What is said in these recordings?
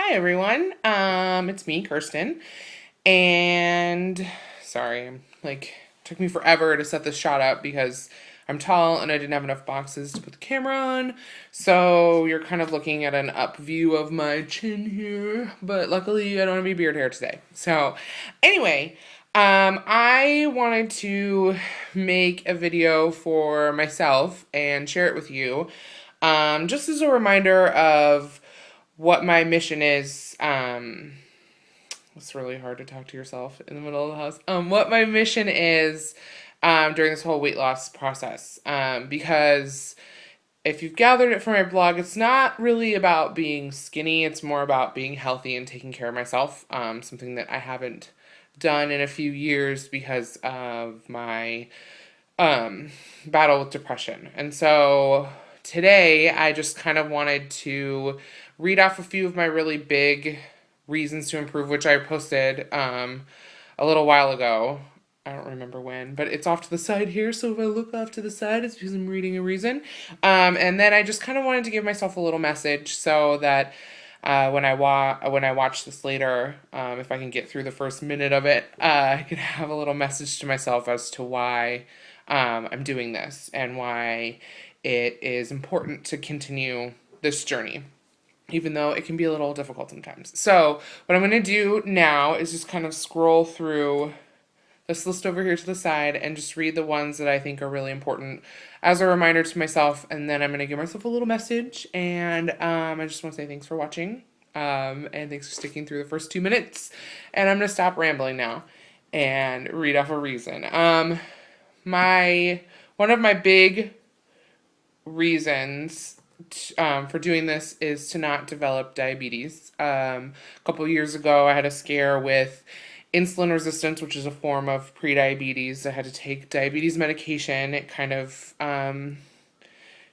Hi everyone. It's me, Kerstin, and sorry, took me forever to set this shot up because I'm tall and I didn't have enough boxes to put the camera on. So you're kind of looking at an up view of my chin here, but luckily I don't have any beard hair today. So anyway, I wanted to make a video for myself and share it with you, just as a reminder of what my mission is. It's really hard to talk to yourself in the middle of the house. What my mission is during this whole weight loss process. Because if you've gathered it from my blog, it's not really about being skinny. It's more about being healthy and taking care of myself. Something that I haven't done in a few years because of my battle with depression. And so today I just kind of wanted to read off a few of my really big reasons to improve, which I posted a little while ago. I don't remember when, but it's off to the side here. So if I look off to the side, it's because I'm reading a reason. And then I just kind of wanted to give myself a little message so that when I watch this later, if I can get through the first minute of it, I can have a little message to myself as to why I'm doing this and why it is important to continue this journey, even though it can be a little difficult sometimes. So what I'm going to do now is just kind of scroll through this list over here to the side and just read the ones that I think are really important as a reminder to myself. And then I'm going to give myself a little message. And I just want to say thanks for watching. And thanks for sticking through the first 2 minutes. And I'm going to stop rambling now and read off a reason. One of my big reasons for doing this is to not develop diabetes. A couple years ago, I had a scare with insulin resistance, which is a form of prediabetes. I had to take diabetes medication. It kind of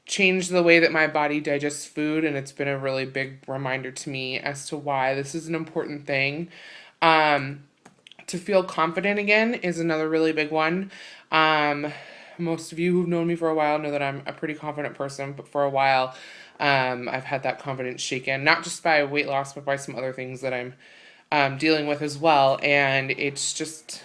changed the way that my body digests food, and it's been a really big reminder to me as to why this is an important thing. To feel confident again is another really big one. Most of you who've known me for a while know that I'm a pretty confident person, but for a while, I've had that confidence shaken, not just by weight loss, but by some other things that I'm dealing with as well. And it's just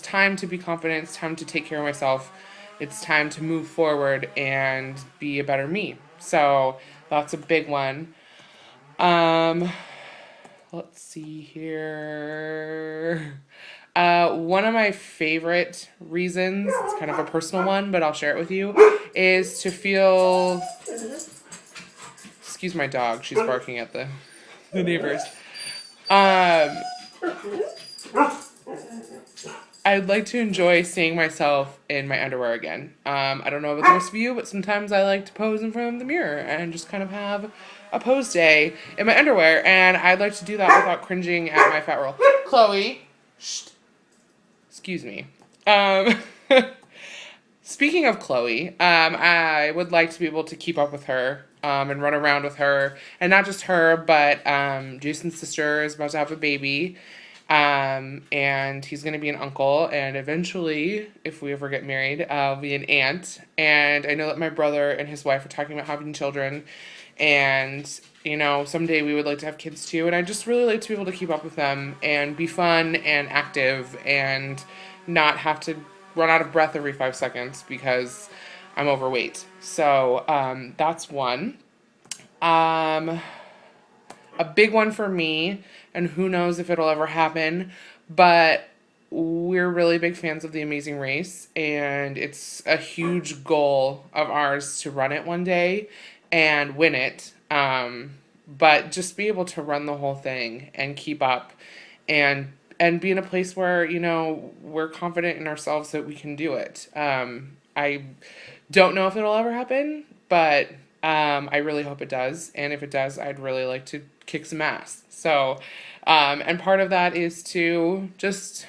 time to be confident. It's time to take care of myself. It's time to move forward and be a better me. So that's a big one. Let's see here. One of my favorite reasons, it's kind of a personal one, but I'll share it with you, is to feel, excuse my dog, she's barking at the neighbors. I'd like to enjoy seeing myself in my underwear again. I don't know about the rest of you, but sometimes I like to pose in front of the mirror and just kind of have a pose day in my underwear, and I'd like to do that without cringing at my fat roll. Chloe, shh. Excuse me. Speaking of Chloe, I would like to be able to keep up with her and run around with her. And not just her, but Jason's sister is about to have a baby. And he's going to be an uncle. And eventually, if we ever get married, I'll be an aunt. And I know that my brother and his wife are talking about having children. And, you know, someday we would like to have kids too. And I just really like to be able to keep up with them and be fun and active and not have to run out of breath every 5 seconds because I'm overweight. So that's one. A big one for me, and who knows if it'll ever happen, but we're really big fans of The Amazing Race, and it's a huge goal of ours to run it one day and win it, but just be able to run the whole thing and keep up and be in a place where, you know, we're confident in ourselves that we can do it. I don't know if it'll ever happen, but I really hope it does, and if it does, I'd really like to kick some ass. So, and part of that is to just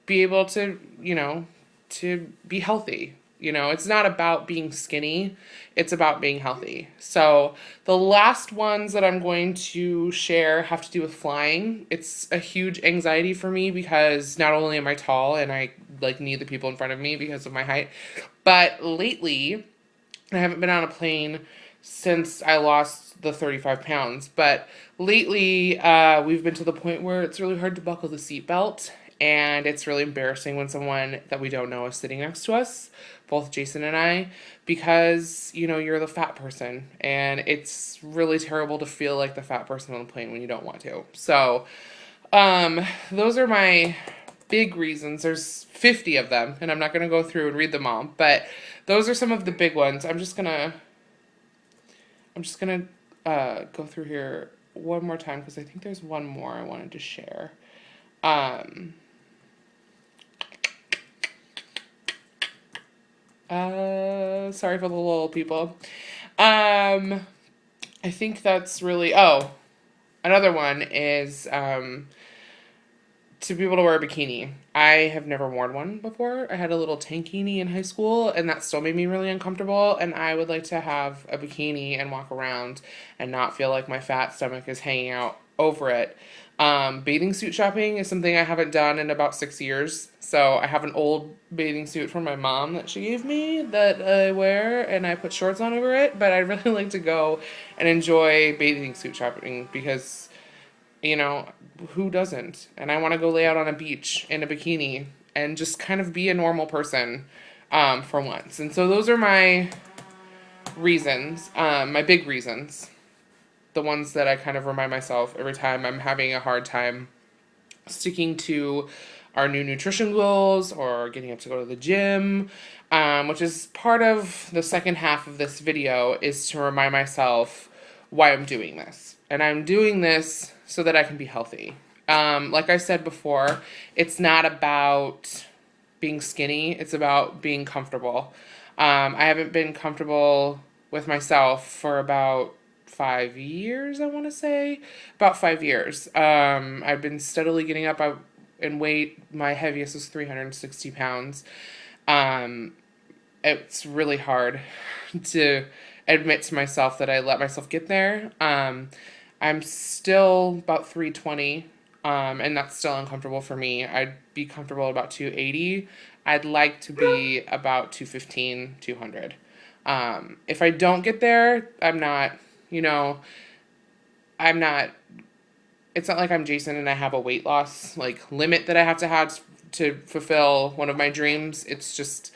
be able to, you know, to be healthy. You know, it's not about being skinny, it's about being healthy. So the last ones that I'm going to share have to do with flying. It's a huge anxiety for me because not only am I tall and I need the people in front of me because of my height, but lately I haven't been on a plane since I lost the 35 pounds. But lately, we've been to the point where it's really hard to buckle the seatbelt, and it's really embarrassing when someone that we don't know is sitting next to us, both Jason and I, because, you know, you're the fat person, and it's really terrible to feel like the fat person on the plane when you don't want to. So, those are my big reasons. There's 50 of them, and I'm not going to go through and read them all, but those are some of the big ones. I'm just gonna go through here one more time because I think there's one more I wanted to share. Um, Sorry for the little people. I think that's really. Oh, another one is to be able to wear a bikini. I have never worn one before. I had a little tankini in high school, and that still made me really uncomfortable. And I would like to have a bikini and walk around and not feel like my fat stomach is hanging out over it. Bathing suit shopping is something I haven't done in about 6 years. So I have an old bathing suit from my mom that she gave me that I wear, and I put shorts on over it. But I'd really like to go and enjoy bathing suit shopping because, you know, who doesn't? And I want to go lay out on a beach in a bikini and just kind of be a normal person for once. And so those are my reasons, my big reasons, the ones that I kind of remind myself every time I'm having a hard time sticking to our new nutrition goals or getting up to go to the gym, which is part of the second half of this video, is to remind myself why I'm doing this. And I'm doing this so that I can be healthy. Like I said before, it's not about being skinny, it's about being comfortable. I haven't been comfortable with myself for about 5 years, I want to say. About 5 years. I've been steadily getting up in weight. My heaviest was 360 pounds. It's really hard to admit to myself that I let myself get there. I'm still about 320, and that's still uncomfortable for me. I'd be comfortable at about 280. I'd like to be about 215, 200. If I don't get there, I'm not, I'm not, it's not like I'm Jason and I have a weight loss like limit that I have to fulfill one of my dreams. It's just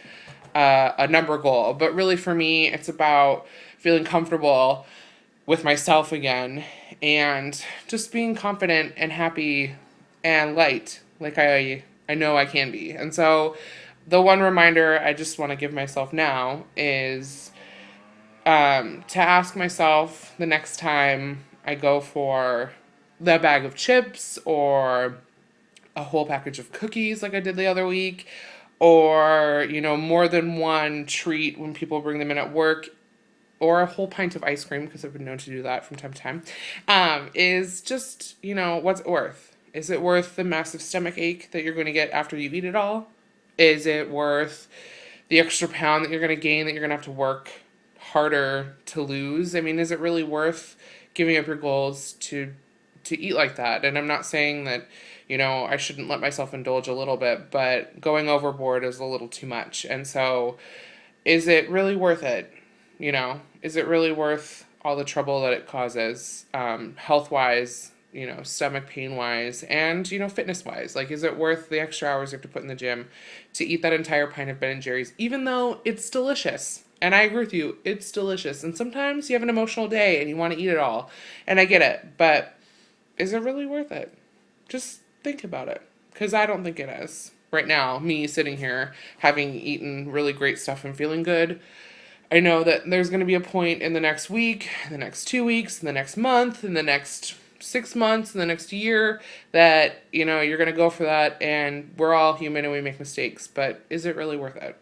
a number goal. But really for me, it's about feeling comfortable with myself again and just being confident and happy and light like I know I can be. And so the one reminder I just want to give myself now is to ask myself the next time I go for the bag of chips or a whole package of cookies like I did the other week, or, more than one treat when people bring them in at work, or a whole pint of ice cream, because I've been known to do that from time to time, is just, what's it worth? Is it worth the massive stomach ache that you're going to get after you eat it all? Is it worth the extra pound that you're going to gain that you're going to have to work harder to lose? I mean, is it really worth giving up your goals to eat like that? And I'm not saying that, I shouldn't let myself indulge a little bit, but going overboard is a little too much. And so is it really worth it? Is it really worth all the trouble that it causes, health-wise, stomach pain-wise, and, fitness-wise? Like, is it worth the extra hours you have to put in the gym to eat that entire pint of Ben & Jerry's, even though it's delicious? And I agree with you, it's delicious. And sometimes you have an emotional day and you want to eat it all. And I get it, but is it really worth it? Just think about it, because I don't think it is. Right now, me sitting here, having eaten really great stuff and feeling good, I know that there's going to be a point in the next week, in the next 2 weeks, in the next month, in the next 6 months, in the next year, that, you're going to go for that, and we're all human and we make mistakes, but is it really worth it?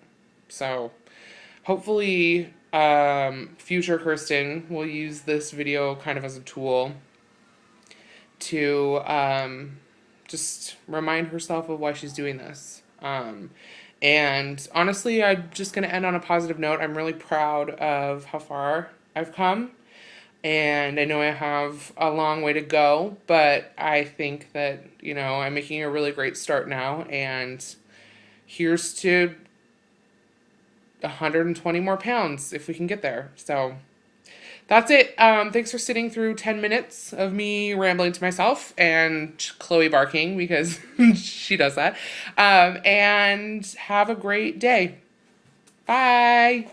So, hopefully, future Kerstin will use this video kind of as a tool to just remind herself of why she's doing this. And honestly, I'm just going to end on a positive note. I'm really proud of how far I've come. And I know I have a long way to go, but I think that, I'm making a really great start now. And here's to 120 more pounds if we can get there. So that's it. Thanks for sitting through 10 minutes of me rambling to myself and Chloe barking because she does that. And have a great day. Bye.